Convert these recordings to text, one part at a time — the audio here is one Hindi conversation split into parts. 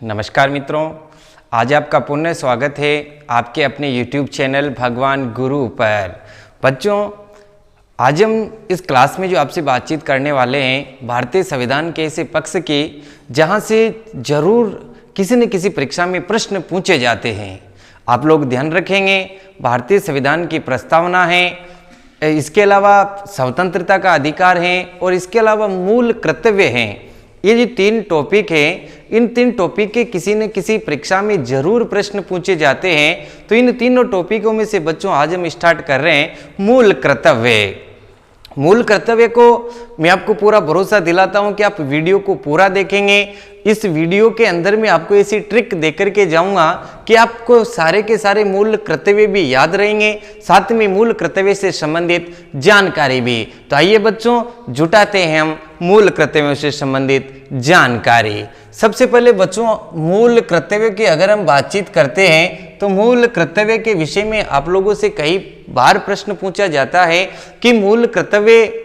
नमस्कार मित्रों, आज आपका पुनः स्वागत है आपके अपने YouTube चैनल भगवान गुरु पर। बच्चों, आज हम इस क्लास में जो आपसे बातचीत करने वाले हैं भारतीय संविधान के ऐसे पक्ष की जहां से जरूर किसी न किसी परीक्षा में प्रश्न पूछे जाते हैं। आप लोग ध्यान रखेंगे, भारतीय संविधान की प्रस्तावना है, इसके अलावा स्वतंत्रता का अधिकार है और इसके अलावा मूल कर्तव्य हैं। ये जो तीन टॉपिक हैं, इन तीन टॉपिक के किसी न किसी परीक्षा में जरूर प्रश्न पूछे जाते हैं। तो इन तीनों टॉपिकों में से बच्चों आज हम स्टार्ट कर रहे हैं मूल कर्तव्य। मूल कर्तव्य को मैं आपको पूरा भरोसा दिलाता हूं कि आप वीडियो को पूरा देखेंगे। इस वीडियो के अंदर मैं आपको ऐसी ट्रिक देकर के जाऊंगा कि आपको सारे के सारे मूल कर्तव्य भी याद रहेंगे, साथ में मूल कर्तव्य से संबंधित जानकारी भी। तो आइए बच्चों, जुटाते हैं हम मूल कर्तव्यों से संबंधित जानकारी। सबसे पहले बच्चों, मूल कर्तव्य की अगर हम बातचीत करते हैं तो मूल कर्तव्य के विषय में आप लोगों से कई बार प्रश्न पूछा जाता है कि मूल कर्तव्य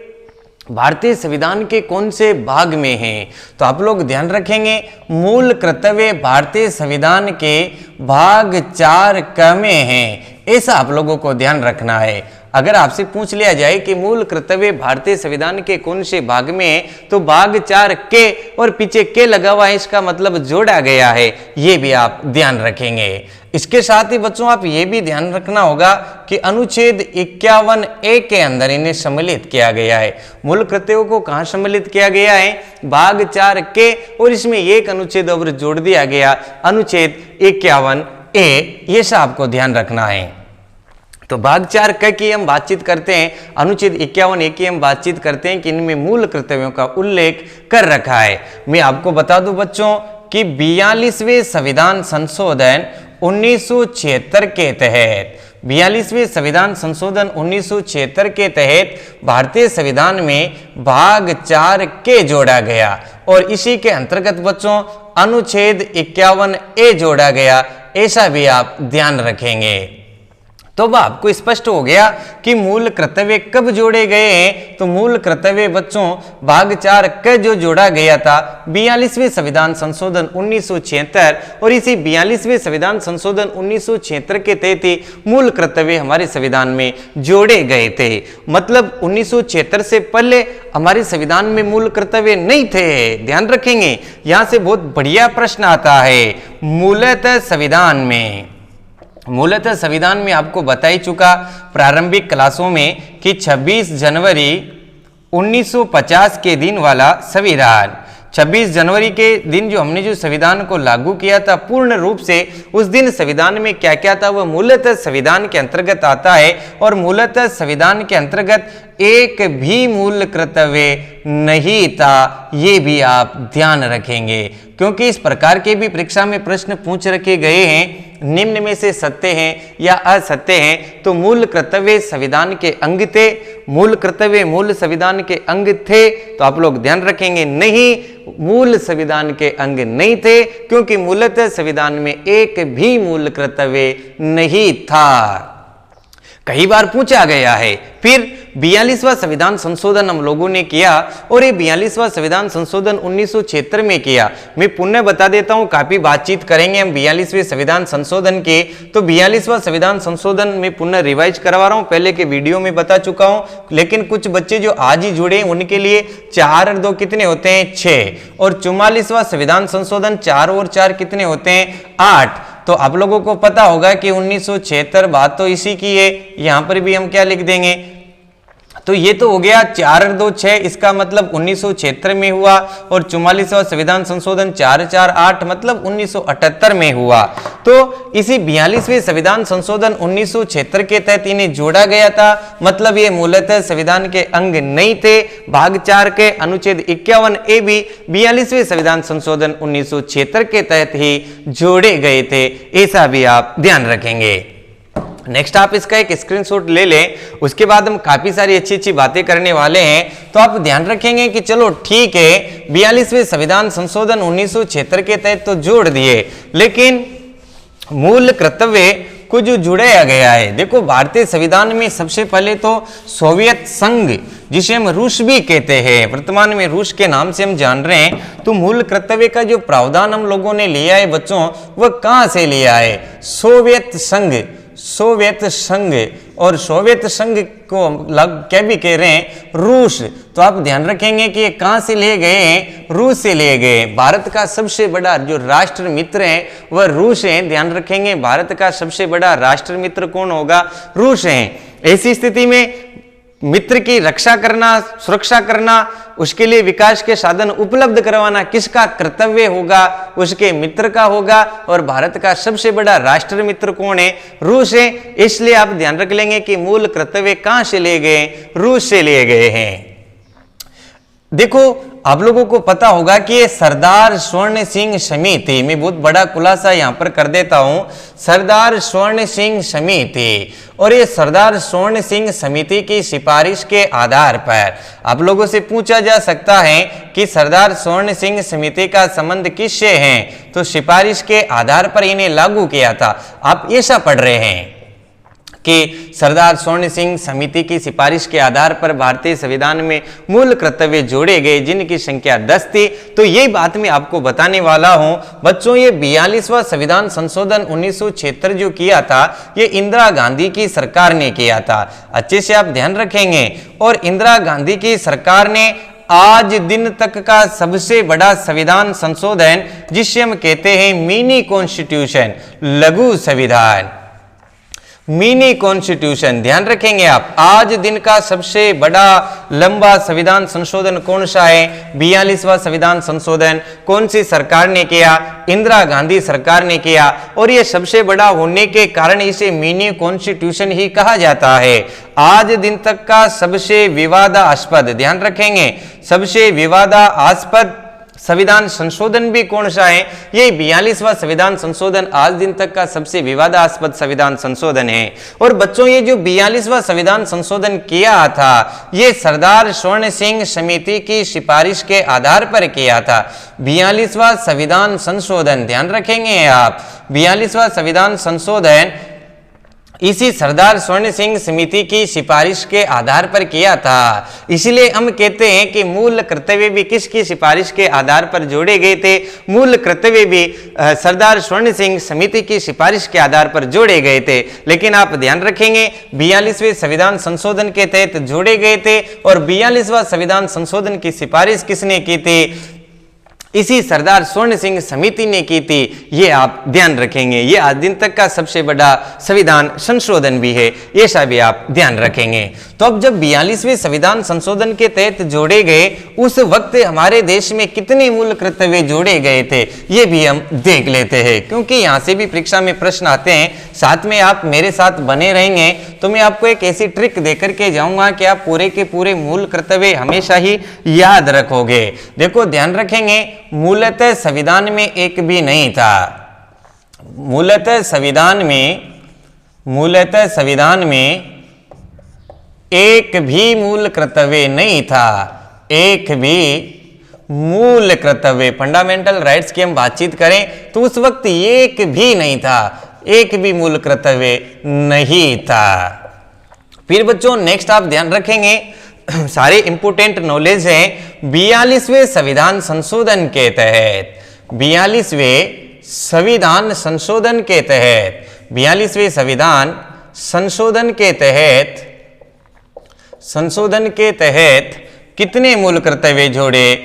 भारतीय संविधान के कौन से भाग में है। तो आप लोग ध्यान रखेंगे, मूल कर्तव्य भारतीय संविधान के भाग 4 क में है, ऐसा आप लोगों को ध्यान रखना है। अगर आपसे पूछ लिया जाए कि मूल कर्तव्य भारतीय संविधान के कौन से भाग में है, तो भाग 4 के और पीछे के लगा हुआ है, इसका मतलब जोड़ा गया है, ये भी आप ध्यान रखेंगे। इसके साथ ही बच्चों आप ये भी ध्यान रखना होगा कि अनुच्छेद 51A के अंदर इन्हें सम्मिलित किया गया है। मूल कर्तव्यों को कहाँ सम्मिलित किया गया है? भाग 4 के, और इसमें एक अनुच्छेद और जोड़ दिया गया, अनुच्छेद 51A। ये सब आपको ध्यान रखना है। तो भाग 4 क की हम बातचीत करते हैं, अनुच्छेद 51A की हम बातचीत करते हैं कि इनमें मूल कर्तव्यों का उल्लेख कर रखा है। मैं आपको बता दूं बच्चों कि 42वें संविधान संशोधन 1976 के तहत 42वें संविधान संशोधन 1976 के तहत भारतीय संविधान में भाग 4 के जोड़ा गया और इसी के अंतर्गत बच्चों अनुच्छेद 51A जोड़ा गया, ऐसा भी आप ध्यान रखेंगे। तो अब आपको स्पष्ट हो गया कि मूल कर्तव्य कब जोड़े गए हैं। तो मूल कर्तव्य बच्चों भाग 4 क जो जोड़ा गया था 42वें संविधान संशोधन 1976, और इसी 42वें संविधान संशोधन 1976 के तहत ही मूल कर्तव्य हमारे संविधान में जोड़े गए थे। मतलब 1976 से पहले हमारे संविधान में मूल कर्तव्य नहीं थे। ध्यान रखेंगे, यहां से बहुत बढ़िया प्रश्न आता है। मूलतः संविधान में आपको बता ही चुका प्रारंभिक क्लासों में कि 26 जनवरी 1950 के दिन वाला संविधान, 26 जनवरी के दिन जो हमने जो संविधान को लागू किया था पूर्ण रूप से, उस दिन संविधान में क्या क्या था वह मूलतः संविधान के अंतर्गत आता है। और मूलतः संविधान के अंतर्गत एक भी मूल कर्तव्य नहीं था, ये भी आप ध्यान रखेंगे, क्योंकि इस प्रकार के भी परीक्षा में प्रश्न पूछ रखे गए हैं, निम्न में से सत्य हैं या असत्य हैं। तो मूल कर्तव्य संविधान के अंग थे, मूल कर्तव्य मूल संविधान के अंग थे, तो आप लोग ध्यान रखेंगे नहीं, मूल संविधान के अंग नहीं थे, क्योंकि मूलतः संविधान में एक भी मूल कर्तव्य नहीं था। कई बार पूछा गया है। फिर 42वां संविधान संशोधन हम लोगों ने किया, और ये 42वां संविधान संशोधन 1976 में किया। मैं पुनः बता देता हूं, काफी बातचीत करेंगे हम 42वें संविधान संशोधन के। तो 42वां संविधान संशोधन में पुनः रिवाइज करवा रहा हूं, पहले के वीडियो में बता चुका हूं, लेकिन कुछ बच्चे जो आज ही जुड़े हैं उनके लिए 4 और 2 कितने होते हैं? 6। और 44वां संविधान संशोधन 4 और 4 कितने होते हैं? 8। तो आप लोगों को पता होगा कि 1976 बात तो इसी की है। यहां पर भी हम क्या लिख देंगे? तो ये तो हो गया 4 और 2 6, इसका मतलब 1976 में हुआ, और 44वां संविधान संशोधन 4 4 8 मतलब 1978 में हुआ। तो इसी 42वें संविधान संशोधन 1976 के तहत इन्हें जोड़ा गया था, मतलब ये मूलतः संविधान के अंग नहीं थे। भाग 4 के अनुच्छेद 51A भी 42वें संविधान संशोधन 1976 के तहत ही जोड़े गए थे, ऐसा भी आप ध्यान रखेंगे। नेक्स्ट आप इसका एक स्क्रीनशॉट ले लें, उसके बाद हम काफी सारी अच्छी अच्छी बातें करने वाले हैं। तो आप ध्यान रखेंगे कि चलो ठीक है, 42वें संविधान संशोधन 1976 के तहत तो जोड़ दिए, लेकिन मूल कर्तव्य कुछ जुड़ाया गया है। देखो भारतीय संविधान में सबसे पहले तो सोवियत संघ, जिसे हम रूस भी कहते हैं, वर्तमान में रूस के नाम से हम जान रहे हैं, तो मूल कर्तव्य का जो प्रावधान हम लोगों ने लिया है बच्चों, वह कहां से लिया है? सोवियत संघ, सोवियत संघ। और सोवियत संघ को क्या भी कह रहे हैं? रूस। तो आप ध्यान रखेंगे कि ये कहां से लिए गए हैं? रूस से लिए गए। भारत का सबसे बड़ा जो राष्ट्र मित्र है वह रूस है। ध्यान रखेंगे, भारत का सबसे बड़ा राष्ट्र मित्र कौन होगा? रूस है। ऐसी स्थिति में मित्र की रक्षा करना, सुरक्षा करना, उसके लिए विकास के साधन उपलब्ध करवाना किसका कर्तव्य होगा? उसके मित्र का होगा। और भारत का सबसे बड़ा राष्ट्र मित्र कौन है? रूस है। इसलिए आप ध्यान रख लेंगे कि मूल कर्तव्य कहां से लिए गए? रूस से लिए गए हैं। देखो आप लोगों को पता होगा कि ये सरदार स्वर्ण सिंह समिति, मैं बहुत बड़ा खुलासा यहां पर कर देता हूं, सरदार स्वर्ण सिंह समिति। और ये सरदार स्वर्ण सिंह समिति की सिफारिश के आधार पर आप लोगों से पूछा जा सकता है कि सरदार स्वर्ण सिंह समिति का संबंध किससे है? तो सिफारिश के आधार पर इन्हें लागू किया था। आप ऐसा पढ़ रहे हैं कि सरदार स्वर्ण सिंह समिति की सिफारिश के आधार पर भारतीय संविधान में मूल कर्तव्य जोड़े गए, जिनकी संख्या 10 थी। तो यही बात मैं आपको बताने वाला हूं बच्चों। ये 42वां संविधान संशोधन 1976 जो किया था, ये इंदिरा गांधी की सरकार ने किया था। अच्छे से आप ध्यान रखेंगे। और इंदिरा गांधी की सरकार ने आज दिन तक का सबसे बड़ा संविधान संशोधन, जिसे हम कहते हैं मिनी कॉन्स्टिट्यूशन, लघु संविधान, मिनी कॉन्स्टिट्यूशन, ध्यान रखेंगे आप, आज दिन का सबसे बड़ा लंबा संविधान संशोधन कौन सा है? 42वां संविधान संशोधन। कौन सी सरकार ने किया? इंदिरा गांधी सरकार ने किया। और ये सबसे बड़ा होने के कारण इसे मिनी कॉन्स्टिट्यूशन ही कहा जाता है। आज दिन तक का सबसे विवादास्पद, ध्यान रखेंगे, सबसे विवादास्पद संविधान संशोधन भी कौन सा है? ये 42वां संविधान संशोधन आज दिन तक का सबसे विवादास्पद संविधान संशोधन है। और बच्चों ये जो 42वां संविधान संशोधन किया था, ये सरदार स्वर्ण सिंह समिति की सिफारिश के आधार पर किया था। 42वां संविधान संशोधन, ध्यान रखेंगे आप, 42वां संविधान संशोधन इसी सरदार स्वर्ण सिंह समिति की सिफारिश के आधार पर किया था। इसलिए हम कहते हैं कि मूल कर्तव्य भी किसकी सिफारिश के आधार पर जोड़े गए थे? मूल कर्तव्य भी सरदार स्वर्ण सिंह समिति की सिफारिश के आधार पर जोड़े गए थे। लेकिन आप ध्यान रखेंगे 42वें संविधान संशोधन के तहत जोड़े गए थे। और 42वां संविधान संशोधन की सिफारिश किसने की थी? इसी सरदार स्वर्ण सिंह समिति ने की थी। ये आप ध्यान रखेंगे। ये आज दिन तक का सबसे बड़ा संविधान संशोधन भी है, ऐसा भी आप ध्यान रखेंगे। तो अब जब 42वें संविधान संशोधन के तहत जोड़े गए, उस वक्त हमारे देश में कितने मूल कर्तव्य जोड़े गए थे, ये भी हम देख लेते हैं, क्योंकि यहाँ से भी परीक्षा में प्रश्न आते हैं। साथ में आप मेरे साथ बने रहेंगे तो मैं आपको एक ऐसी ट्रिक देकर के जाऊंगा कि आप पूरे के पूरे मूल कर्तव्य हमेशा ही याद रखोगे। देखो ध्यान रखेंगे, मूलतः संविधान में एक भी नहीं था, मूलतः संविधान में एक भी मूल कर्तव्य नहीं था, एक भी मूल कर्तव्य, फंडामेंटल राइट्स की हम बातचीत करें तो उस वक्त एक भी नहीं था, एक भी मूल कर्तव्य नहीं था। फिर बच्चों नेक्स्ट आप ध्यान रखेंगे, सारे इंपोर्टेंट नॉलेज है। 42वें संविधान संशोधन के तहत, 42वें संविधान संशोधन के तहत, 42वें संशोधन के तहत कितने मूल कर्तव्य जोड़े?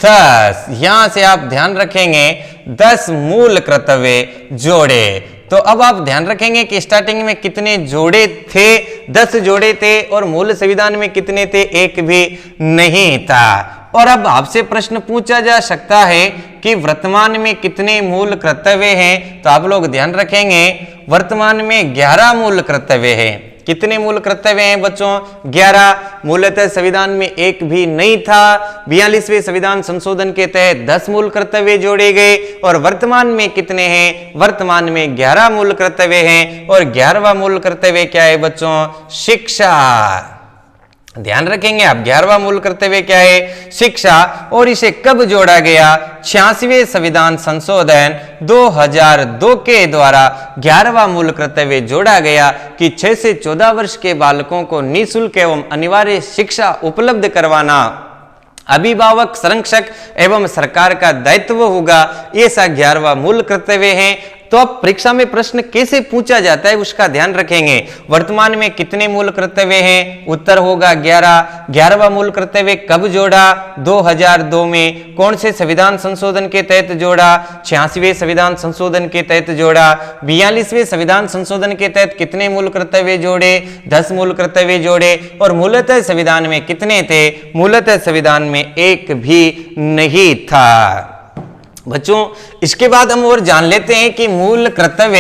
10। यहां से आप ध्यान रखेंगे 10 मूल कर्तव्य जोड़े। तो अब आप ध्यान रखेंगे कि स्टार्टिंग में कितने जोड़े थे? 10 जोड़े थे। और मूल संविधान में कितने थे? एक भी नहीं था। और अब आपसे प्रश्न पूछा जा सकता है कि वर्तमान में कितने मूल कर्तव्य हैं? तो आप लोग ध्यान रखेंगे वर्तमान में 11 मूल कर्तव्य हैं। कितने मूल कर्तव्य हैं बच्चों? 11। मूलतः संविधान में एक भी नहीं था। 42वें संविधान संशोधन के तहत 10 मूल कर्तव्य जोड़े गए। और वर्तमान में कितने हैं? वर्तमान में 11 मूल कर्तव्य हैं। और 11वां मूल कर्तव्य क्या है बच्चों? शिक्षा। ध्यान रखेंगे आप। 11वां मूल कर्तव्य क्या है? शिक्षा। और इसे कब जोड़ा गया? 86वें संविधान संशोधन 2002 के द्वारा 11वां मूल कर्तव्य जोड़ा गया कि 6 से 14 वर्ष के बालकों को निःशुल्क एवं अनिवार्य शिक्षा उपलब्ध करवाना अभिभावक, संरक्षक एवं सरकार का दायित्व होगा। ऐसा 11वां मूल कर्तव्य है। तो अब परीक्षा में प्रश्न कैसे पूछा जाता है उसका ध्यान रखेंगे। वर्तमान में कितने मूल कर्तव्य हैं? उत्तर होगा 11। 11वां मूल कर्तव्य कब जोड़ा? 2002 में। कौन से संविधान संशोधन के तहत जोड़ा? 86वें संविधान संशोधन के तहत जोड़ा। 42वें संविधान संशोधन के तहत कितने मूल कर्तव्य जोड़े? 10 मूल कर्तव्य जोड़े। और मूलतः संविधान में कितने थे? मूलतः संविधान में एक भी नहीं था। बच्चों, इसके बाद हम और जान लेते हैं कि मूल कर्तव्य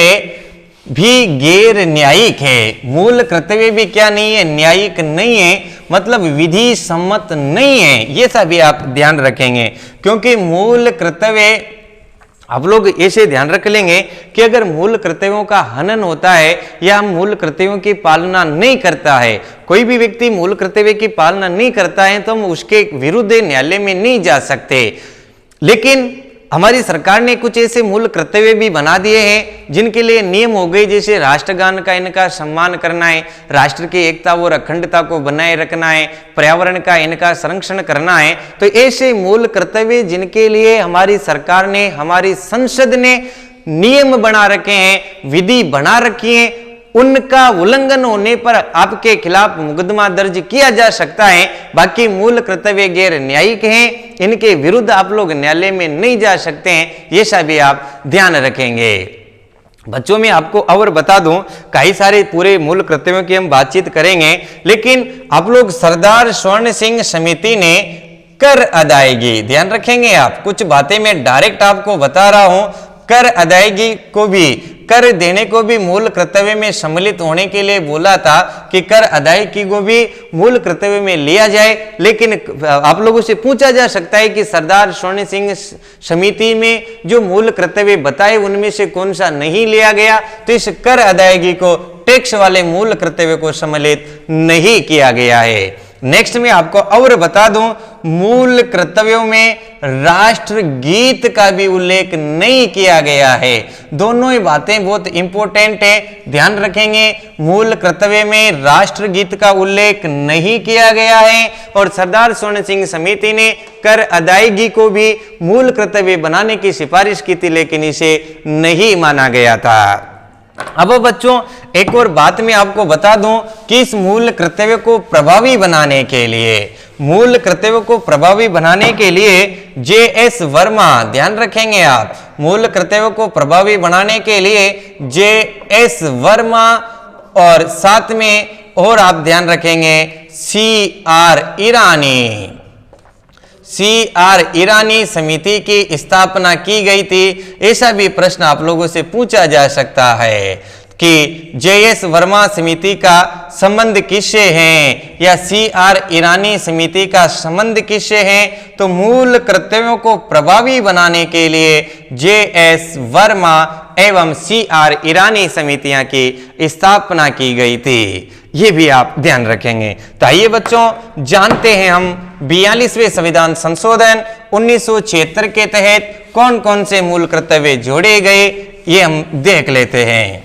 भी गैर न्यायिक है। मूल कर्तव्य भी क्या नहीं है? न्यायिक नहीं है, मतलब विधि सम्मत नहीं है। ये सभी आप ध्यान रखेंगे, क्योंकि मूल कर्तव्य आप लोग ऐसे ध्यान रख लेंगे कि अगर मूल कर्तव्यों का हनन होता है या मूल कर्तव्यों की पालना नहीं करता है, कोई भी व्यक्ति मूल कर्तव्य की पालना नहीं करता है, तो हम उसके विरुद्ध न्यायालय में नहीं जा सकते। लेकिन हमारी सरकार ने कुछ ऐसे मूल कर्तव्य भी बना दिए हैं जिनके लिए नियम हो गए, जैसे राष्ट्रगान का इनका सम्मान करना है, राष्ट्र की एकता और अखंडता को बनाए रखना है, पर्यावरण का इनका संरक्षण करना है। तो ऐसे मूल कर्तव्य जिनके लिए हमारी सरकार ने, हमारी संसद ने नियम बना रखे हैं, विधि बना रखी है, उनका उल्लंघन होने पर आपके खिलाफ मुकदमा दर्ज किया जा सकता है। बाकी मूल कर्तव्य गैर न्यायिक हैं, इनके विरुद्ध आप लोग न्यायालय में नहीं जा सकते हैं। ये सभी आप ध्यान रखेंगे। बच्चों में आपको और बता दूं, कई सारे पूरे मूल कर्तव्यों की हम बातचीत करेंगे, लेकिन आप लोग सरदार स्वर्ण सिंह समिति ने कर अदायगी ध्यान रखेंगे आप। कुछ बातें मैं डायरेक्ट आपको बता रहा हूं। कर अदायगी को भी, कर देने को भी मूल कर्तव्य में सम्मिलित होने के लिए बोला था कि कर अदायगी को भी मूल कर्तव्य में लिया जाए। लेकिन आप लोगों से पूछा जा सकता है कि सरदार स्वर्ण सिंह समिति में जो मूल कर्तव्य बताए उनमें से कौन सा नहीं लिया गया? तो इस कर अदायगी को, टैक्स वाले मूल कर्तव्य को सम्मिलित नहीं किया गया है। नेक्स्ट में आपको और बता दूं, मूल कर्तव्यों में राष्ट्रगीत का भी उल्लेख नहीं किया गया है। दोनों ही बातें बहुत इंपॉर्टेंट है, ध्यान रखेंगे। मूल कर्तव्य में राष्ट्रगीत का उल्लेख नहीं किया गया है और सरदार स्वर्ण सिंह समिति ने कर अदायगी को भी मूल कर्तव्य बनाने की सिफारिश की थी, लेकिन इसे नहीं माना गया था। अब बच्चों, एक और बात मैं आपको बता दूं कि इस मूल कर्तव्य को प्रभावी बनाने के लिए, मूल कर्तव्य को प्रभावी बनाने के लिए जे.एस. वर्मा, ध्यान रखेंगे आप, मूल कर्तव्य को प्रभावी बनाने के लिए जे.एस. वर्मा और साथ में और आप ध्यान रखेंगे C.R. ईरानी, C.R. ईरानी समिति की स्थापना की गई थी। ऐसा भी प्रश्न आप लोगों से पूछा जा सकता है कि जे.एस. वर्मा समिति का संबंध किससे है या C.R. ईरानी समिति का संबंध किससे है? तो मूल कर्तव्यों को प्रभावी बनाने के लिए जे.एस. वर्मा एवं C.R. ईरानी समितियां की स्थापना की गई थी। ये भी आप ध्यान रखेंगे। तो आइए बच्चों, जानते हैं हम 42वें संविधान संशोधन 1976 के तहत कौन कौन से मूल कर्तव्य जोड़े गए, ये हम देख लेते हैं।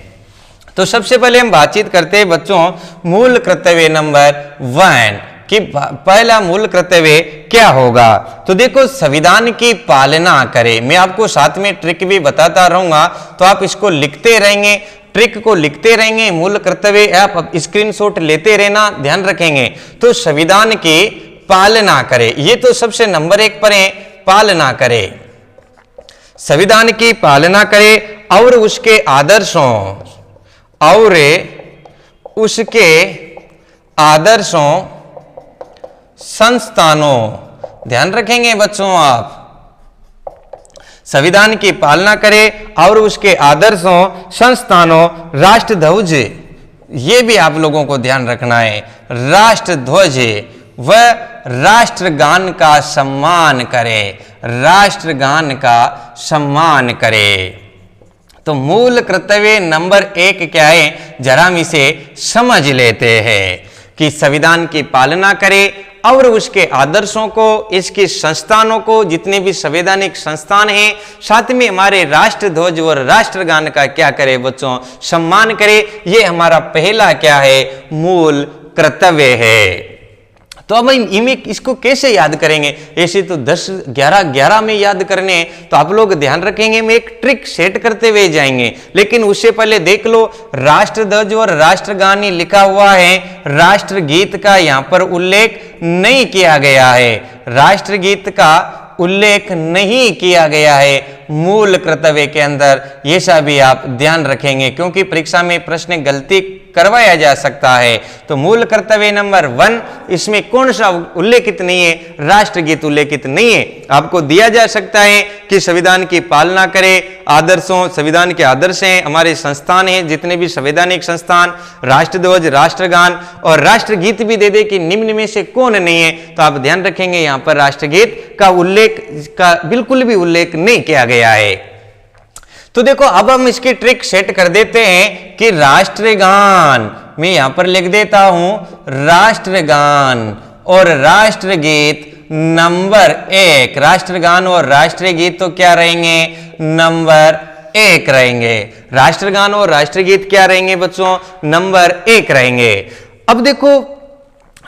तो सबसे पहले हम बातचीत करते हैं बच्चों मूल कर्तव्य नंबर 1 कि पहला मूल कर्तव्य क्या होगा। तो देखो, संविधान की पालना करें। मैं आपको साथ में ट्रिक भी बताता रहूंगा, तो आप इसको लिखते रहेंगे, ट्रिक को लिखते रहेंगे। मूल कर्तव्य आप स्क्रीनशॉट लेते रहना, ध्यान रखेंगे। तो संविधान की पालना करें, ये तो सबसे नंबर 1 पर है, पालना करें, संविधान की पालना करें और उसके आदर्शों संस्थानों, ध्यान रखेंगे बच्चों आप, संविधान की पालना करें और उसके आदर्शों, संस्थानों, राष्ट्र ध्वज, ये भी आप लोगों को ध्यान रखना है, राष्ट्र ध्वज व राष्ट्रगान का सम्मान करें, राष्ट्रगान का सम्मान करें। तो मूल कर्तव्य नंबर 1 क्या है, जरा हम इसे समझ लेते हैं कि संविधान की पालना करे और उसके आदर्शों को, इसके संस्थानों को, जितने भी संवैधानिक संस्थान हैं, साथ में हमारे राष्ट्र ध्वज और राष्ट्रगान का क्या करे बच्चों, सम्मान करे। ये हमारा पहला क्या है, मूल कर्तव्य है। तो अब इसको कैसे याद करेंगे? ऐसे तो 10, 11, 11 में याद करने हैं, तो आप लोग ध्यान रखेंगे, मैं एक ट्रिक सेट करते हुए जाएंगे। लेकिन उससे पहले देख लो, राष्ट्र ध्वज और राष्ट्रगान लिखा हुआ है, राष्ट्रगीत का यहाँ पर उल्लेख नहीं किया गया है, राष्ट्रगीत का उल्लेख नहीं किया गया है मूल कर्तव्य के अंदर। ये सब भी आप ध्यान रखेंगे, क्योंकि परीक्षा में प्रश्न गलती करवाया जा सकता है। तो मूल कर्तव्य नंबर 1, इसमें कौन सा उल्लेखित नहीं है? राष्ट्रगीत उल्लेखित नहीं है। आपको दिया जा सकता है कि संविधान की पालना करे, आदर्शों, संविधान के आदर्श हैं, हमारे संस्थान हैं, जितने भी संवैधानिक संस्थान, राष्ट्रध्वज, राष्ट्रगान और राष्ट्रगीत भी दे दे कि निम्न में से कौन नहीं है। तो आप ध्यान रखेंगे, यहां पर राष्ट्रगीत का उल्लेख का बिल्कुल भी उल्लेख नहीं किया गया है। तो देखो, अब हम इसकी ट्रिक सेट कर देते हैं कि राष्ट्रगान, मैं यहां पर लिख देता हूं राष्ट्रगान और राष्ट्रगीत नंबर 1, राष्ट्रगान और राष्ट्रगीत तो क्या रहेंगे, नंबर 1 रहेंगे। राष्ट्रगान और राष्ट्रगीत क्या रहेंगे बच्चों, नंबर 1 रहेंगे। अब देखो,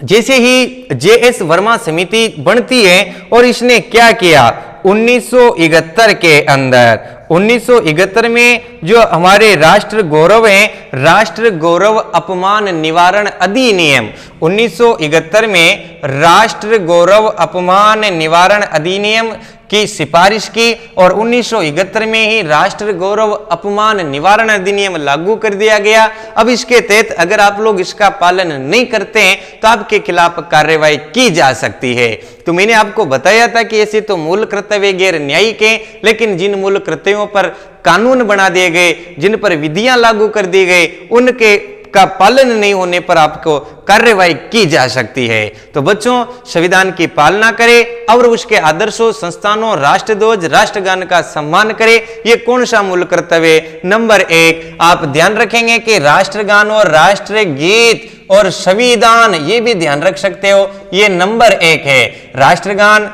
जैसे ही JS वर्मा समिति बनती है और इसने क्या किया, 1971 के अंदर, 1971 में जो हमारे राष्ट्र गौरव है, राष्ट्र गौरव अपमान निवारण अधिनियम, 1971 में राष्ट्र गौरव अपमान निवारण अधिनियम की सिफारिश की और 1971 में ही राष्ट्र गौरव अपमान निवारण अधिनियम लागू कर दिया गया। अब इसके तहत अगर आप लोग इसका पालन नहीं करते हैं तो आपके खिलाफ कार्रवाई की जा सकती है। तो मैंने आपको बताया था कि ऐसे तो मूल कर्तव्य गैर न्यायिक हैं, लेकिन जिन मूल कर्तव्यों पर कानून बना दिए गए, जिन पर विधियां लागू कर दी गई, उनके का पालन नहीं होने पर आपको कार्रवाई की जा सकती है। तो बच्चों, संविधान की पालना करें और उसके आदर्शों, संस्थानों, राष्ट्रध्वज, राष्ट्रगान का सम्मान करें। ये कौन सा मूल कर्तव्य, नंबर 1। आप ध्यान रखेंगे कि राष्ट्रगान और राष्ट्रगीत और संविधान, ये भी ध्यान रख सकते हो, ये नंबर 1 है। राष्ट्रगान,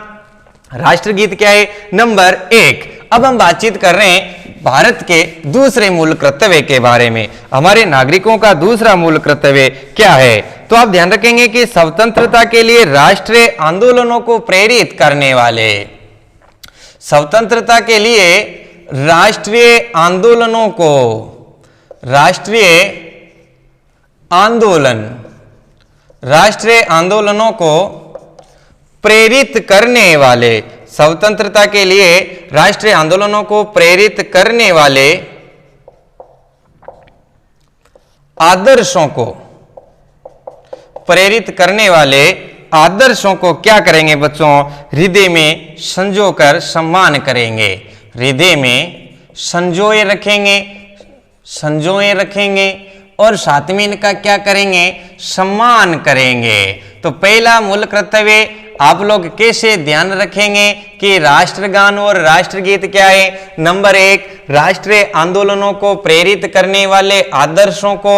राष्ट्रगीत क्या है, नंबर 1। अब हम बातचीत कर रहे हैं भारत के दूसरे मूल कर्तव्य के बारे में। हमारे नागरिकों का दूसरा मूल कर्तव्य क्या है? तो आप ध्यान रखेंगे कि स्वतंत्रता के लिए राष्ट्रीय आंदोलनों को प्रेरित करने वाले, स्वतंत्रता के लिए राष्ट्रीय आंदोलनों को, राष्ट्रीय आंदोलनों को प्रेरित करने वाले, स्वतंत्रता के लिए राष्ट्रीय आंदोलनों को प्रेरित करने वाले आदर्शों को, प्रेरित करने वाले आदर्शों को क्या करेंगे बच्चों, हृदय में संजोकर सम्मान करेंगे, हृदय में संजोए रखेंगे और साथ में इनका क्या करेंगे, सम्मान करेंगे। तो पहला मूल कर्तव्य आप लोग कैसे ध्यान रखेंगे कि राष्ट्रगान और राष्ट्रगीत क्या है, नंबर 1, राष्ट्रीय आंदोलनों को प्रेरित करने वाले आदर्शों को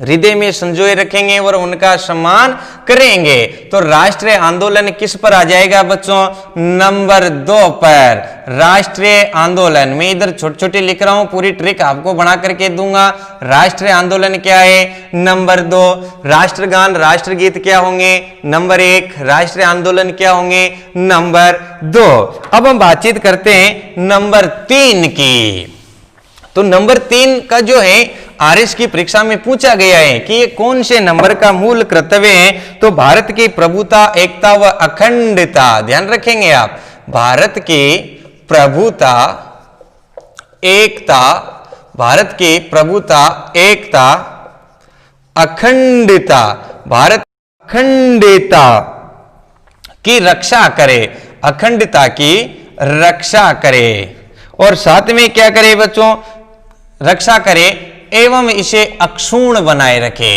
हृदय में संजोए रखेंगे और उनका सम्मान करेंगे। तो राष्ट्रीय आंदोलन किस पर आ जाएगा बच्चों, नंबर 2 पर, राष्ट्रीय आंदोलन। मैं इधर छोटे छोटे लिख रहा हूं, पूरी ट्रिक आपको बना करके दूंगा। राष्ट्रीय आंदोलन क्या है, नंबर 2। राष्ट्रगान, राष्ट्रगीत क्या होंगे, नंबर 1। राष्ट्रीय आंदोलन क्या होंगे, नंबर 2। अब हम बातचीत करते हैं नंबर 3 की। तो नंबर 3 का जो है RS की परीक्षा में पूछा गया है कि ये कौन से नंबर का मूल कर्तव्य है। तो भारत की प्रभुता, एकता व अखंडता, ध्यान रखेंगे आप, भारत की प्रभुता, एकता, भारत की प्रभुता, एकता, अखंडता, भारत अखंडता की रक्षा करे, अखंडता की रक्षा करे और साथ में क्या करे बच्चों, रक्षा करे एवं इसे अक्षुण्ण बनाए रखे।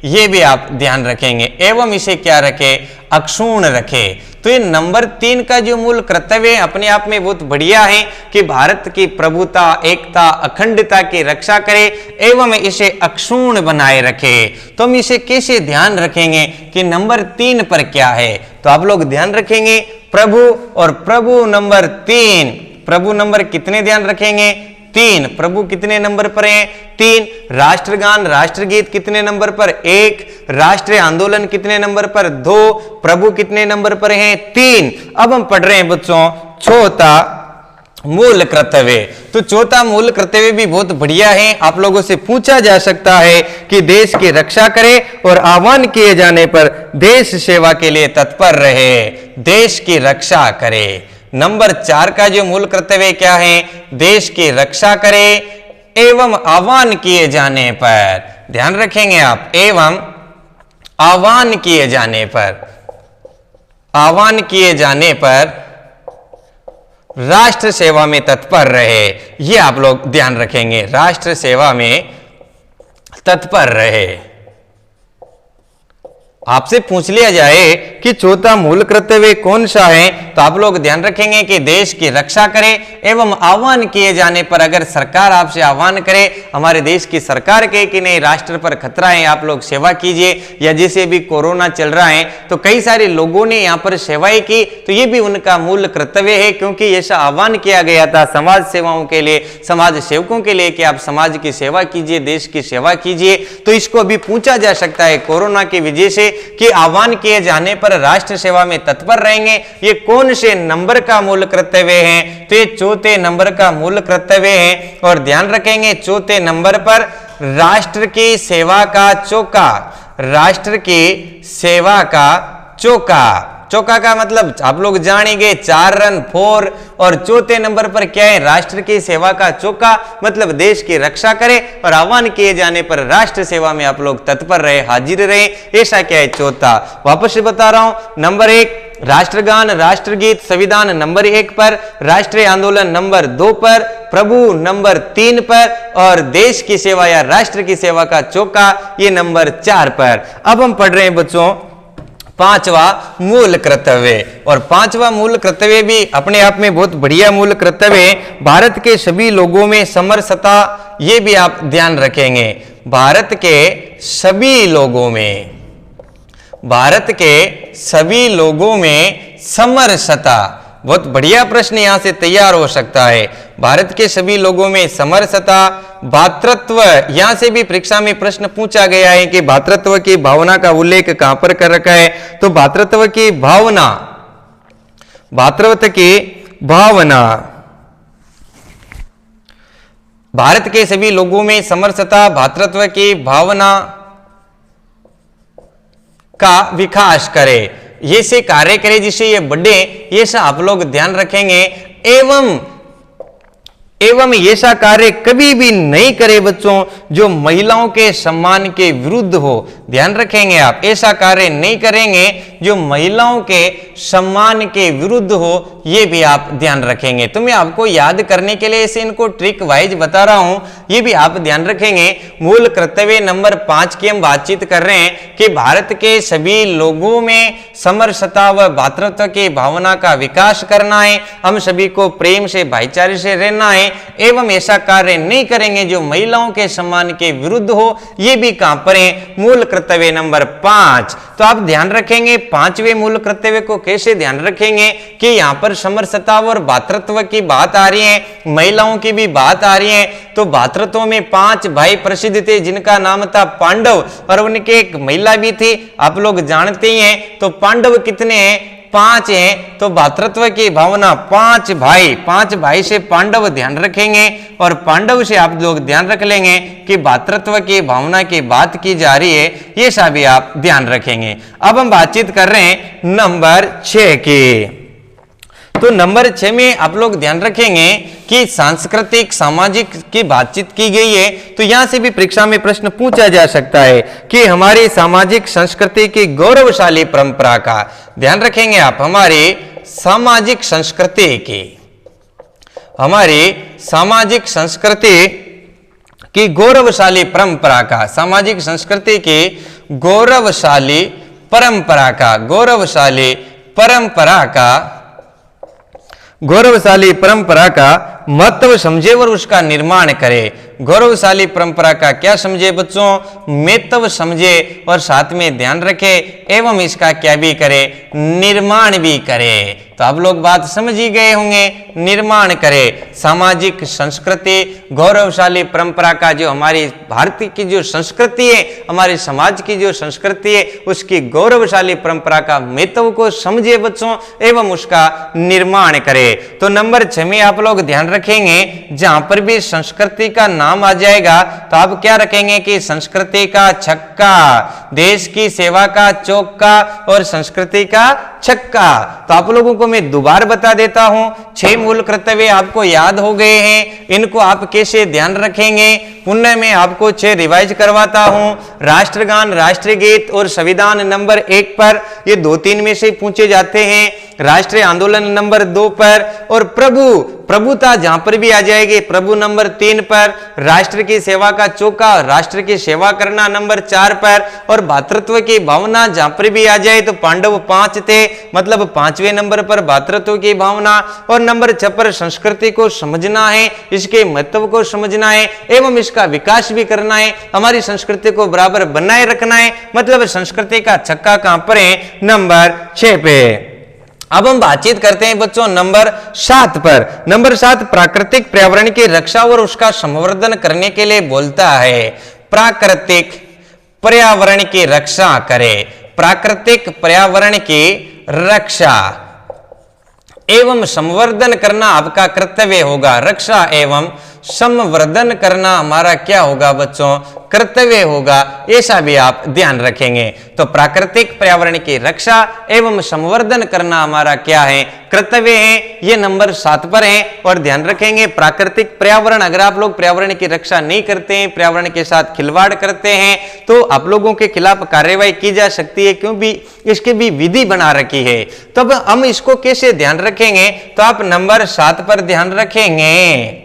ये भी आप ध्यान रखेंगे, एवं इसे क्या रखे, अक्षुण्ण रखे। तो ये नंबर 3 का जो मूल कर्तव्य अपने आप में बहुत बढ़िया है कि भारत की प्रभुता, एकता, अखंडता की रक्षा करे एवं इसे अक्षुण्ण बनाए रखे। तो हम इसे कैसे ध्यान रखेंगे कि नंबर 3 पर क्या है, तो आप लोग ध्यान रखेंगे प्रभु, और प्रभु नंबर 3, प्रभु नंबर कितने ध्यान रखेंगे 3, प्रभु कितने नंबर पर हैं 3, राष्ट्रगान राष्ट्रगीत कितने नंबर पर 1, राष्ट्रीय आंदोलन कितने नंबर पर 2, प्रभु कितने नंबर पर हैं 3। अब हम पढ़ रहे हैं बच्चों चौथा मूल कर्तव्य। तो चौथा मूल कर्तव्य भी बहुत बढ़िया है, आप लोगों से पूछा जा सकता है कि देश की रक्षा करे और आह्वान किए जाने पर देश सेवा के लिए तत्पर रहे, देश की रक्षा करे। नंबर 4 का जो मूल कर्तव्य क्या है, देश की रक्षा करे एवं आह्वान किए जाने पर, ध्यान रखेंगे आप, एवं आह्वान किए जाने पर, आह्वान किए जाने पर राष्ट्र सेवा में तत्पर रहे, ये आप लोग ध्यान रखेंगे, राष्ट्र सेवा में तत्पर रहे। आपसे पूछ लिया जाए कि चौथा मूल कर्तव्य कौन सा है, तो आप लोग ध्यान रखेंगे कि देश की रक्षा करें एवं आह्वान किए जाने पर, अगर सरकार आपसे आह्वान करे, हमारे देश की सरकार कहे कि नहीं राष्ट्र पर खतरा है, आप लोग सेवा कीजिए, या जैसे भी कोरोना चल रहा है तो कई सारे लोगों ने यहाँ पर सेवाएं की, तो ये भी उनका मूल कर्तव्य है, क्योंकि ऐसा आह्वान किया गया था समाज सेवाओं के लिए, समाज सेवकों के लिए कि आप समाज की सेवा कीजिए, देश की सेवा कीजिए। तो इसको अभी पूछा जा सकता है कोरोना की वजह से कि आह्वान किए जाने पर राष्ट्र सेवा में तत्पर रहेंगे, ये कौन से नंबर का मूल कर्तव्य है, तो ये चौथे नंबर का मूल कर्तव्य है। और ध्यान रखेंगे चौथे नंबर पर राष्ट्र की सेवा का चौका, राष्ट्र की सेवा का चौका, चौका का मतलब आप लोग जानेंगे 4 रन 4, और चौथे नंबर पर क्या है, राष्ट्र की सेवा का चौका मतलब देश की रक्षा करे और आह्वान किए जाने पर राष्ट्र सेवा में आप लोग तत्पर रहे, हाजिर रहे, ऐसा क्या है चौथा। वापस से बता रहा हूं, नंबर 1 राष्ट्रगान राष्ट्रगीत संविधान नंबर 1 पर, राष्ट्रीय आंदोलन नंबर 2 पर, प्रभु नंबर 3 पर, और देश की सेवा या राष्ट्र की सेवा का चौका ये नंबर 4 पर। अब हम पढ़ रहे हैं बच्चों पांचवा मूल कर्तव्य, और पांचवा मूल कर्तव्य भी अपने आप में बहुत बढ़िया मूल कर्तव्य, भारत के सभी लोगों में समरसता, ये भी आप ध्यान रखेंगे, भारत के सभी लोगों में, भारत के सभी लोगों में समरसता, बहुत बढ़िया प्रश्न यहां से तैयार हो सकता है, भारत के सभी लोगों में समरसता, भातृत्व, यहां से भी परीक्षा में प्रश्न पूछा गया है कि भातृत्व की भावना का उल्लेख कहां पर कर रखा है, तो भातृत्व की भावना, भातृत्व की भावना, भारत के सभी लोगों में समरसता, भातृत्व की भावना का विकास करे, ये से कार्य करे जिससे ये बढ़े, ये सब आप लोग ध्यान रखेंगे। एवं ऐसा कार्य कभी भी नहीं करे बच्चों जो महिलाओं के सम्मान के विरुद्ध हो, ध्यान रखेंगे आप, ऐसा कार्य नहीं करेंगे जो महिलाओं के सम्मान के विरुद्ध हो, ये भी आप ध्यान रखेंगे। तो मैं आपको याद करने के लिए ऐसे इनको ट्रिक वाइज बता रहा हूं, ये भी आप ध्यान रखेंगे। मूल कर्तव्य नंबर 5 की हम बातचीत कर रहे हैं कि भारत के सभी लोगों में समरसता व भातृत्व की भावना का विकास करना है, हम सभी को प्रेम से भाईचारे से रहना है, एवं ऐसा कार्य नहीं करेंगे जो महिलाओं के सम्मान के विरुद्ध हो, ये भी कहां पर है, मूल कर्तव्य नंबर 5। तो आप ध्यान रखेंगे 5वें मूल कर्तव्य को कैसे ध्यान रखेंगे कि यहां पर समरसता और भातृत्व की बात आ रही है, महिलाओं की भी बात आ रही है। तो भातृत्व में 5 भाई प्रसिद्ध थे जिनका नाम था पांडव, और उनके एक महिला भी थी, आप लोग जानते ही हैं। तो पांडव कितने हैं, 5 हैं। तो भातृत्व की भावना 5 भाई से पांडव ध्यान रखेंगे, और पांडव से आप लोग ध्यान रख लेंगे कि भातृत्व की भावना की बात की जा रही है, ये सब भी आप ध्यान रखेंगे। अब हम बातचीत कर रहे हैं नंबर 6 की। तो नंबर 6 में आप लोग ध्यान रखेंगे कि सांस्कृतिक सामाजिक की बातचीत की गई है, तो यहां से भी परीक्षा में प्रश्न पूछा जा सकता है कि हमारी सामाजिक संस्कृति की गौरवशाली परंपरा का ध्यान रखेंगे आप, हमारी सामाजिक संस्कृति की, हमारी सामाजिक संस्कृति की गौरवशाली परंपरा का, सामाजिक संस्कृति की गौरवशाली परंपरा का, गौरवशाली परंपरा का महत्व समझे और उसका निर्माण करे। गौरवशाली परंपरा का क्या समझे बच्चों? महत्व समझे और साथ में ध्यान रखे एवं इसका क्या भी करे? निर्माण भी करे। तो आप लोग बात समझ ही गए होंगे, निर्माण करे। सामाजिक संस्कृति, गौरवशाली परंपरा का जो हमारी भारतीय की जो संस्कृति है, हमारे समाज की जो संस्कृति है, उसकी गौरवशाली परंपरा का महत्व को समझे बच्चों एवं उसका निर्माण करे। तो नंबर 6 में आप लोग ध्यान रखेंगे, जहां पर भी संस्कृति का नाम आ जाएगा तो आप क्या रखेंगे कि संस्कृति का छक्का, देश की सेवा का चौका और संस्कृति का छक्का। तो आप लोगों को मैं दोबारा बता देता हूं, 6 मूल कर्तव्य आपको याद हो गए हैं, इनको आप कैसे ध्यान रखेंगे पुनः मैं आपको 6 रिवाइज करवाता हूं। राष्ट्रगान, राष्ट्रीय गीत और संविधान नंबर 1 पर, ये 2-3 में से पूछे जाते हैं। राष्ट्रीय आंदोलन नंबर 2 पर और प्रभुता जहां पर भी आ जाएगी, प्रभु नंबर 3 पर। राष्ट्र की सेवा का चौका, राष्ट्र की सेवा करना नंबर 4 पर। और भातृत्व की भावना जहां पर भी आ जाए तो पांडव 5 थे, मतलब 5वें नंबर पर भातृत्व की भावना। और नंबर 6 पर संस्कृति को समझना है, इसके महत्व को समझना है एवं इसका विकास भी करना है, हमारी संस्कृति को बराबर बनाए रखना है, मतलब संस्कृति का छक्का कहां पर है? नंबर 6 पे। अब हम बातचीत करते हैं बच्चों नंबर 7 पर। नंबर 7 प्राकृतिक पर्यावरण की रक्षा और उसका संवर्धन करने के लिए बोलता है। प्राकृतिक पर्यावरण की रक्षा करें, प्राकृतिक पर्यावरण की रक्षा एवं संवर्धन करना आपका कर्तव्य होगा। रक्षा एवं संवर्धन करना हमारा क्या होगा बच्चों? कर्तव्य होगा, ऐसा भी आप ध्यान रखेंगे। तो प्राकृतिक पर्यावरण की रक्षा एवं संवर्धन करना हमारा क्या है? कर्तव्य है। ये नंबर 7 पर है। और ध्यान रखेंगे प्राकृतिक पर्यावरण, अगर आप लोग पर्यावरण की रक्षा नहीं करते हैं, पर्यावरण के साथ खिलवाड़ करते हैं तो आप लोगों के खिलाफ कार्रवाई की जा सकती है, क्योंकि इसकी भी विधि बना रखी है। तब हम इसको कैसे ध्यान रखेंगे? तो आप नंबर 7 पर ध्यान रखेंगे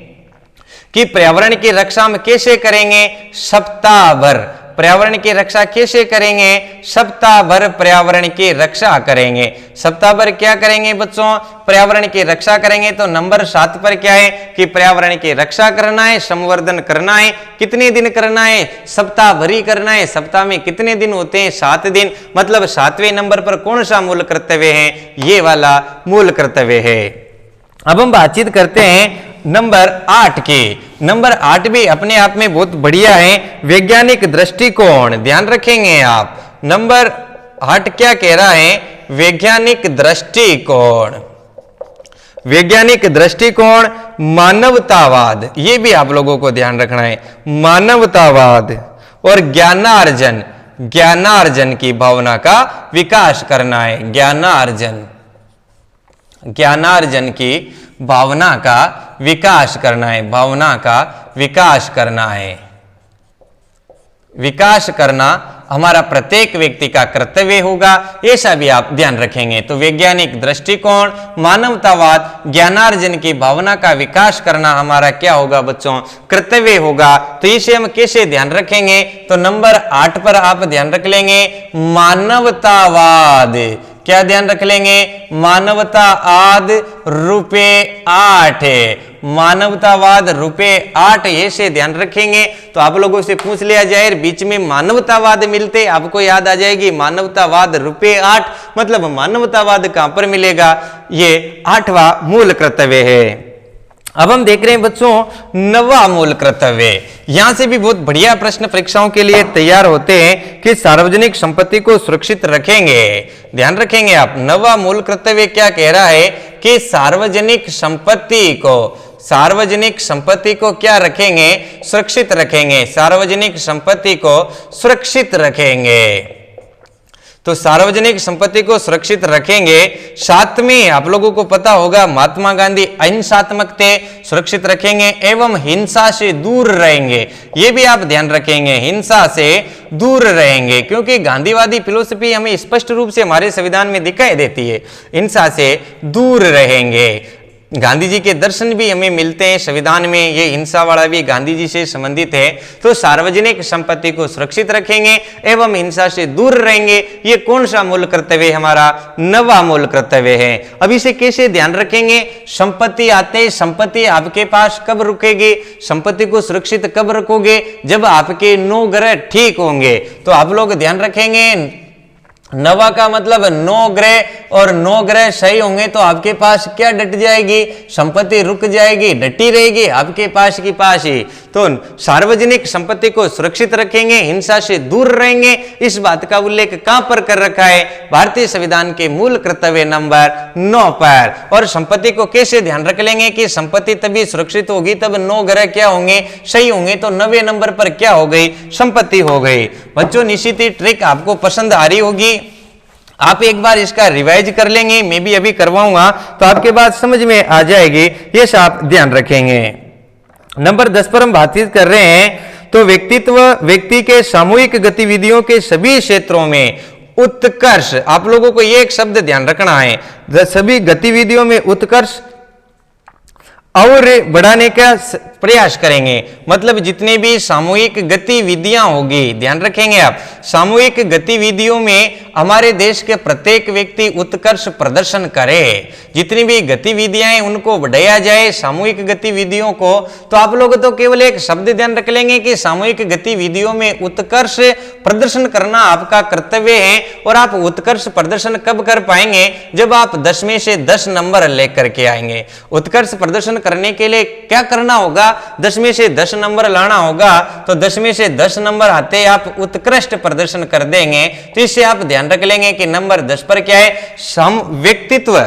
कि पर्यावरण की रक्षा हम कैसे करेंगे? सप्ताह भर पर्यावरण की रक्षा कैसे करेंगे? सप्ताह भर पर्यावरण की रक्षा करेंगे। सप्ताह भर क्या करेंगे बच्चों? पर्यावरण की रक्षा करेंगे। तो नंबर 7 पर क्या है कि पर्यावरण की रक्षा करना है, संवर्धन करना है। कितने दिन करना है? सप्ताह भर ही करना है। सप्ताह में कितने दिन होते हैं? 7 दिन, मतलब 7वें नंबर पर कौन सा मूल कर्तव्य है? ये वाला मूल कर्तव्य है। अब हम बातचीत करते हैं नंबर 8 की। नंबर 8 भी अपने आप में बहुत बढ़िया है, वैज्ञानिक दृष्टिकोण। ध्यान रखेंगे आप, नंबर 8 क्या कह रहा है? वैज्ञानिक दृष्टिकोण। वैज्ञानिक दृष्टिकोण, मानवतावाद, ये भी आप लोगों को ध्यान रखना है। मानवतावाद और ज्ञानार्जन, ज्ञानार्जन की भावना का विकास करना है। ज्ञानार्जन, ज्ञानार्जन की भावना का विकास करना है। भावना का विकास करना है। विकास करना हमारा प्रत्येक व्यक्ति का कर्तव्य होगा, ऐसा भी आप ध्यान रखेंगे। तो वैज्ञानिक दृष्टिकोण, मानवतावाद, ज्ञानार्जन की भावना का विकास करना हमारा क्या होगा बच्चों? कर्तव्य होगा। तो इसे हम कैसे ध्यान रखेंगे? तो नंबर 8 पर आप ध्यान रख लेंगे मानवतावाद। क्या ध्यान रख लेंगे? मानवतावाद रुपए 8 है। मानवतावाद रुपए 8 ऐसे ध्यान रखेंगे। तो आप लोगों से पूछ लिया जाए बीच में मानवतावाद मिलते, आपको याद आ जाएगी मानवतावाद रुपए 8, मतलब मानवतावाद कहां पर मिलेगा? ये 8वां मूल कर्तव्य है। अब हम देख रहे हैं बच्चों 9वां मूल कर्तव्य। यहां से भी बहुत बढ़िया प्रश्न परीक्षाओं के लिए तैयार होते हैं कि सार्वजनिक संपत्ति को सुरक्षित रखेंगे। ध्यान रखेंगे आप, 9वां मूल कर्तव्य क्या कह रहा है कि सार्वजनिक संपत्ति को क्या रखेंगे? सुरक्षित रखेंगे। सार्वजनिक संपत्ति को सुरक्षित रखेंगे। तो सार्वजनिक संपत्ति को सुरक्षित रखेंगे। साथ में आप लोगों को पता होगा महात्मा गांधी अहिंसात्मक थे, सुरक्षित रखेंगे एवं हिंसा से दूर रहेंगे। ये भी आप ध्यान रखेंगे, हिंसा से दूर रहेंगे, क्योंकि गांधीवादी फिलोसफी हमें स्पष्ट रूप से हमारे संविधान में दिखाई देती है। हिंसा से दूर रहेंगे। गांधी जी के दर्शन भी हमें मिलते हैं संविधान में, ये हिंसा वाला भी गांधी जी से संबंधित है। तो सार्वजनिक संपत्ति को सुरक्षित रखेंगे एवं हिंसा से दूर रहेंगे, ये कौन सा मूल कर्तव्य हमारा? नवा मूल कर्तव्य है। अब इसे कैसे ध्यान रखेंगे? संपत्ति आते ही संपत्ति आपके पास कब रुकेगी? संपत्ति को सुरक्षित कब रखोगे? जब आपके 9 ग्रह ठीक होंगे। तो आप लोग ध्यान रखेंगे, नवा का मतलब 9 ग्रह, और 9 ग्रह सही होंगे तो आपके पास क्या डट जाएगी? संपत्ति रुक जाएगी, डटी रहेगी आपके पास की पास ही। तो सार्वजनिक संपत्ति को सुरक्षित रखेंगे, हिंसा से दूर रहेंगे, इस बात का उल्लेख कहां पर कर रखा है? भारतीय संविधान के मूल कर्तव्य नंबर 9 पर। और संपत्ति को कैसे ध्यान रख लेंगे कि संपत्ति तभी सुरक्षित होगी तब 9 ग्रह क्या होंगे? सही होंगे। तो 9वें नंबर पर क्या हो गई? संपत्ति हो गई। बच्चों निश्चित ही ट्रिक आपको पसंद आ रही होगी, आप एक बार इसका रिवाइज कर लेंगे, मैं भी अभी करवाऊंगा तो आपके बात समझ में आ जाएगी, ये आप ध्यान रखेंगे। नंबर 10 पर हम बातचीत कर रहे हैं, तो व्यक्तित्व व्यक्ति के सामूहिक गतिविधियों के सभी क्षेत्रों में उत्कर्ष, आप लोगों को ये एक शब्द ध्यान रखना है, सभी गतिविधियों में उत्कर्ष और बढ़ाने का प्रयास करेंगे। मतलब जितने भी सामूहिक गतिविधियां होगी, ध्यान रखेंगे आप, सामूहिक गतिविधियों में हमारे देश के प्रत्येक व्यक्ति उत्कर्ष प्रदर्शन करे। जितनी भी गतिविधियां हैं उनको बढ़ाया जाए, सामूहिक गतिविधियों को। तो आप लोग तो केवल एक शब्द ध्यान रख लेंगे कि सामूहिक गतिविधियों में उत्कर्ष प्रदर्शन करना आपका कर्तव्य है। और आप उत्कर्ष प्रदर्शन कब कर पाएंगे? जब आप 10 में से 10 नंबर लेकर के आएंगे। उत्कर्ष प्रदर्शन करने के लिए क्या करना होगा? 10 में से 10 नंबर लाना होगा। तो 10 में से 10 नंबर आते आप उत्कृष्ट प्रदर्शन कर देंगे। तो इससे आप ध्यान रख लेंगे कि नंबर 10 पर क्या है? व्यक्तित्व,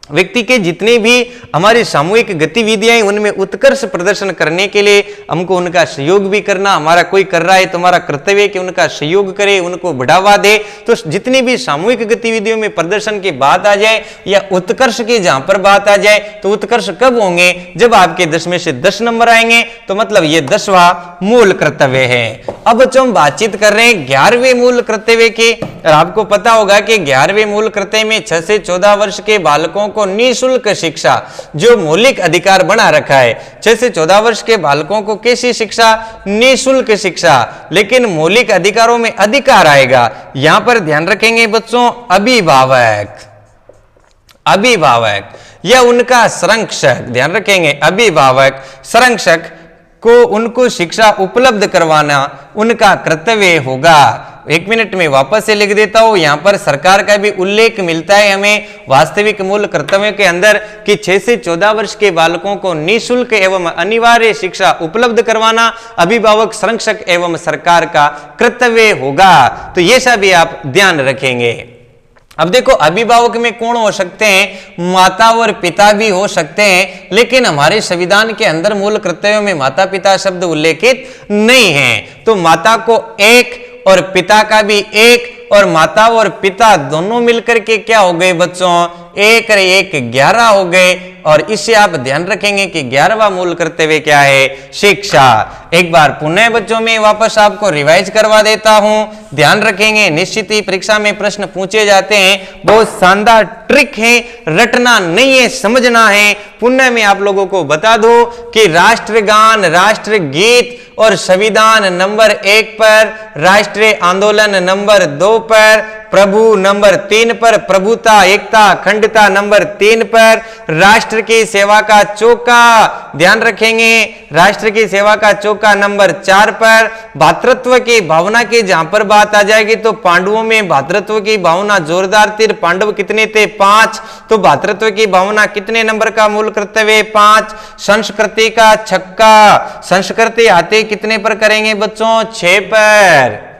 व्यक्ति के जितने भी हमारी सामूहिक गतिविधियां हैं उनमें उत्कर्ष प्रदर्शन करने के लिए हमको उनका सहयोग भी करना, हमारा कोई कर रहा है तो हमारा कर्तव्य है कि उनका सहयोग करे, उनको बढ़ावा दे। तो जितनी भी सामूहिक गतिविधियों में प्रदर्शन की बात आ जाए या उत्कर्ष की जहां पर बात आ जाए, तो उत्कर्ष कब होंगे? जब आपके 10 में से 10 नंबर आएंगे। तो मतलब ये 10वां मूल कर्तव्य है। अब बच्चों हम बातचीत कर रहे हैं 11वें मूल कर्तव्य की। और आपको पता होगा कि 11वें मूल कर्तव्य में 6 से 14 वर्ष के बालकों को निःशुल्क शिक्षा, जो मौलिक अधिकार बना रखा है। 6 से 14 वर्ष के बालकों को कैसी शिक्षा? निःशुल्क शिक्षा, लेकिन मौलिक अधिकारों में अधिकार आएगा। यहां पर ध्यान रखेंगे बच्चों, अभिभावक, अभिभावक या उनका संरक्षक, ध्यान रखेंगे अभिभावक संरक्षक को उनको शिक्षा उपलब्ध करवाना उनका कर्तव्य होगा। 1 मिनट में वापस से लिख देता हूं। यहां पर सरकार का भी उल्लेख मिलता है हमें वास्तविक मूल कर्तव्य के अंदर कि 6 से 14 वर्ष के बालकों को निःशुल्क एवं अनिवार्य शिक्षा उपलब्ध करवाना अभिभावक, संरक्षक एवं सरकार का कर्तव्य होगा। तो ये सब आप ध्यान रखेंगे। अब देखो, अभिभावक में कौन हो सकते हैं? माता और पिता भी हो सकते हैं, लेकिन हमारे संविधान के अंदर मूल कर्तव्यों में माता पिता शब्द उल्लेखित नहीं है। तो माता को 1 और पिता का भी 1, और माता और पिता दोनों मिलकर के क्या हो गए बच्चों? 1 और 1 11 हो गए। और इससे आप ध्यान रखेंगे कि 11वां मूल कर्तव्य क्या है? शिक्षा। एक बार पुनः बच्चों में वापस आपको रिवाइज करवा देता हूं, ध्यान रखेंगे। निश्चित ही परीक्षा में प्रश्न पूछे जाते हैं, बहुत शानदार ट्रिक है, रटना नहीं है, समझना है। पुनः मैं आप लोगों को बता दूं कि राष्ट्रगान, राष्ट्रगीत और संविधान नंबर 1 पर, राष्ट्रीय आंदोलन नंबर 2 पर, प्रभु नंबर 3 पर, प्रभुता, एकता, अखंडता नंबर 3 पर, राष्ट्र की सेवा का चौका, ध्यान रखेंगे, राष्ट्र की सेवा का चौका नंबर 4 पर, भातृत्व की भावना की जहां पर बात आ जाएगी तो पांडवों में भातृत्व की भावना जोरदार थी। पांडव कितने थे? 5। तो भातृत्व की भावना कितने नंबर का मूल कर्तव्य? 5। संस्कृति का छक्का, संस्कृति आते कितने पर करेंगे बच्चों? 6 पर।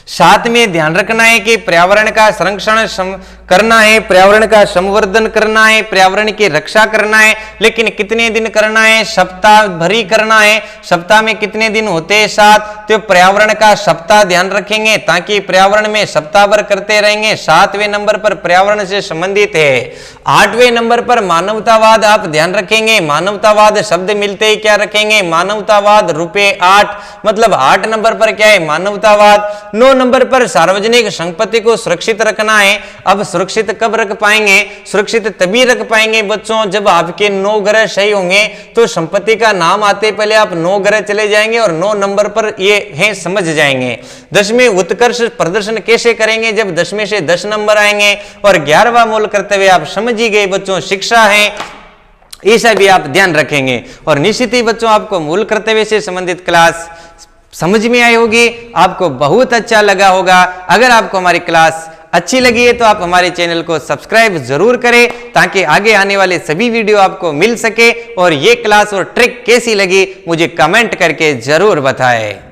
साथ में ध्यान रखना है कि पर्यावरण का संरक्षण करना है, पर्यावरण का संवर्धन करना है, पर्यावरण की रक्षा करना है, लेकिन कितने दिन करना है? सप्ताह भरी करना है। सप्ताह में कितने दिन होते हैं? 7। तो पर्यावरण का सप्ताह ध्यान रखेंगे ताकि पर्यावरण में सप्ताह भर करते रहेंगे। 7वें नंबर पर पर्यावरण से संबंधित है। 8वें नंबर पर मानवतावाद आप ध्यान रखेंगे। मानवतावाद शब्द मिलते ही क्या रखेंगे? मानवतावाद रुपए 8, मतलब 8 नंबर पर क्या है? मानवतावाद। 9 नंबर पर सार्वजनिक संपत्ति को सुरक्षित रखना है। अब सुरक्षित कब रख पाएंगे? सुरक्षित तभी रख पाएंगे बच्चों जब आपके 9 ग्रह सही होंगे। तो संपत्ति का नाम आते पहले आप 9 ग्रह चले जाएंगे और 9 नंबर पर ये हैं समझ जाएंगे। 10वें उत्कर्ष प्रदर्शन कैसे करेंगे? जब 10वें से 10 नंबर आएंगे। और 11वां मूल कर्तव्य आप समझ ही गए बच्चों, शिक्षा है, ऐसा भी आप ध्यान रखेंगे। और निश्चित ही बच्चों आपको मूल कर्तव्य से संबंधित क्लास समझ में आई होगी, आपको बहुत अच्छा लगा होगा। अगर आपको हमारी क्लास अच्छी लगी है तो आप हमारे चैनल को सब्सक्राइब जरूर करें ताकि आगे आने वाले सभी वीडियो आपको मिल सके। और ये क्लास और ट्रिक कैसी लगी मुझे कमेंट करके जरूर बताएं।